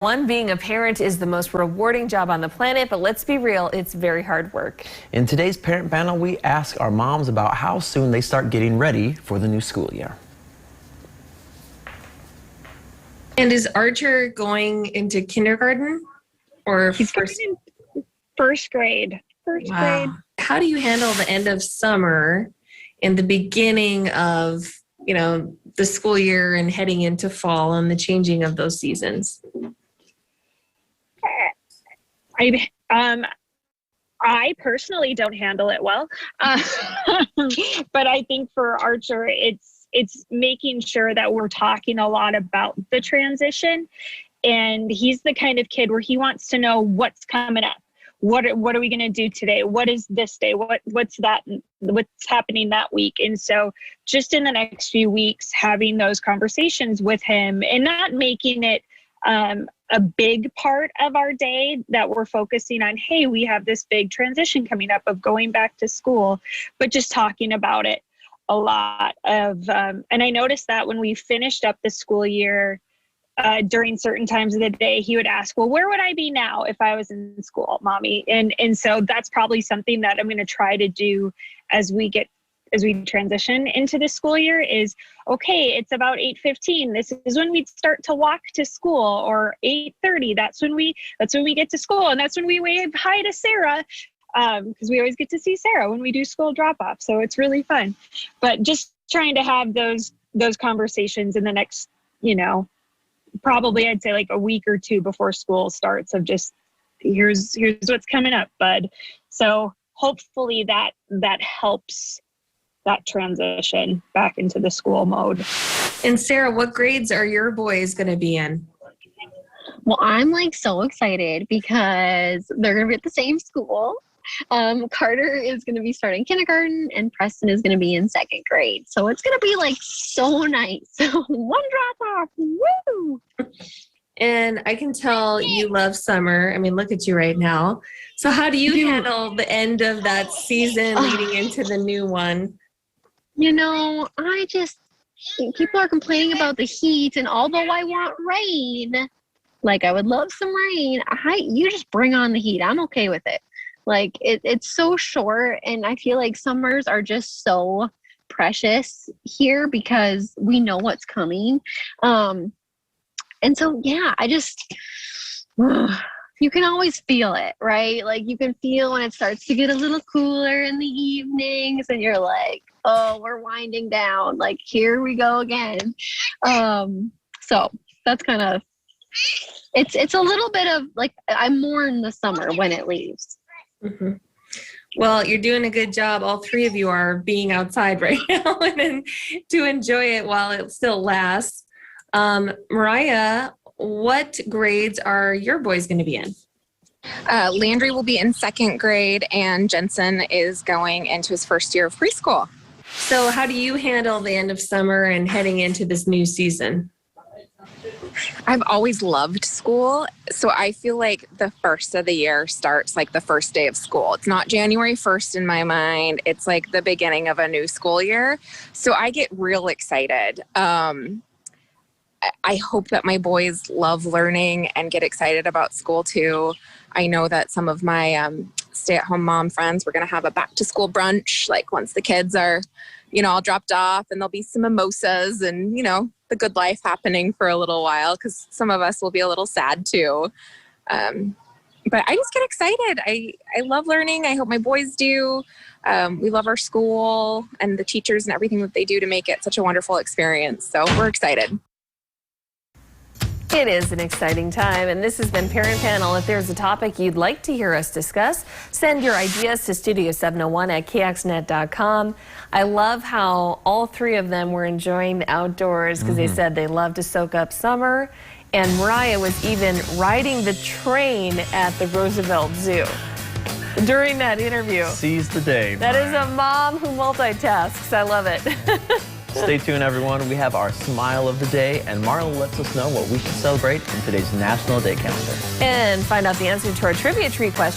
One, being a parent is the most rewarding job on the planet, but let's be real, it's very hard work. In today's parent panel, we ask our moms about how soon they start getting ready for the new school year. And is Archer going into kindergarten or He's first? going in first grade. First grade. How do you handle the end of summer and the beginning of, the school year and heading into fall and the changing of those seasons? I personally don't handle it well, but I think for Archer, it's making sure that we're talking a lot about the transition, and he's the kind of kid where he wants to know what's coming up. What are we going to do today? What is this day? What's happening that week? And so just in the next few weeks, having those conversations with him and not making it a big part of our day that we're focusing on, hey, we have this big transition coming up of going back to school, but just talking about it a lot of, and I noticed that when we finished up the school year, during certain times of the day, he would ask, well, where would I be now if I was in school, mommy? And so that's probably something that I'm going to try to do as we transition into the school year is, okay, it's about 8:15. This is when we start to walk to school, or 8:30. That's when we get to school. And that's when we wave hi to Sarah. Because we always get to see Sarah when we do school drop off. So it's really fun, but just trying to have those conversations in the next, probably I'd say like a week or two before school starts of just, here's what's coming up, bud. So hopefully that helps that transition back into the school mode. And Sarah, what grades are your boys going to be in? Well, I'm so excited because they're going to be at the same school. Carter is going to be starting kindergarten and Preston is going to be in second grade. So it's going to be so nice. One drop off. Woo! And I can tell you love summer. I mean, look at you right now. So how do you handle the end of that season leading into the new one? People are complaining about the heat, and although I want rain, I would love some rain, you just bring on the heat. I'm okay with it. It's so short, and I feel like summers are just so precious here because we know what's coming. And so, yeah, you can always feel it, right? You can feel when it starts to get a little cooler in the evenings and you're like, oh, we're winding down. Here we go again. So that's kind of, it's a little bit of I mourn the summer when it leaves. Mm-hmm. Well, you're doing a good job. All three of you are being outside right now and to enjoy it while it still lasts. Mariah, what grades are your boys going to be in? Landry will be in second grade and Jensen is going into his first year of preschool. So how do you handle the end of summer and heading into this new season? I've always loved school, so I feel like the first of the year starts the first day of school. It's not January 1st in my mind. It's the beginning of a new school year. So I get real excited. I hope that my boys love learning and get excited about school too. I know that some of my stay-at-home mom friends, we're going to have a back-to-school brunch, once the kids are, all dropped off, and there'll be some mimosas and, the good life happening for a little while because some of us will be a little sad too. But I just get excited. I love learning. I hope my boys do. We love our school and the teachers and everything that they do to make it such a wonderful experience. So we're excited. It is an exciting time, and this has been Parent Panel. If there's a topic you'd like to hear us discuss, send your ideas to studio701@kxnet.com. I love how all three of them were enjoying the outdoors because they said they love to soak up summer, and Mariah was even riding the train at the Roosevelt Zoo during that interview. Seize the day. That is a mom who multitasks. I love it. Stay tuned, everyone. We have our smile of the day, and Marla lets us know what we should celebrate in today's National Day Calendar. And find out the answer to our trivia tree question.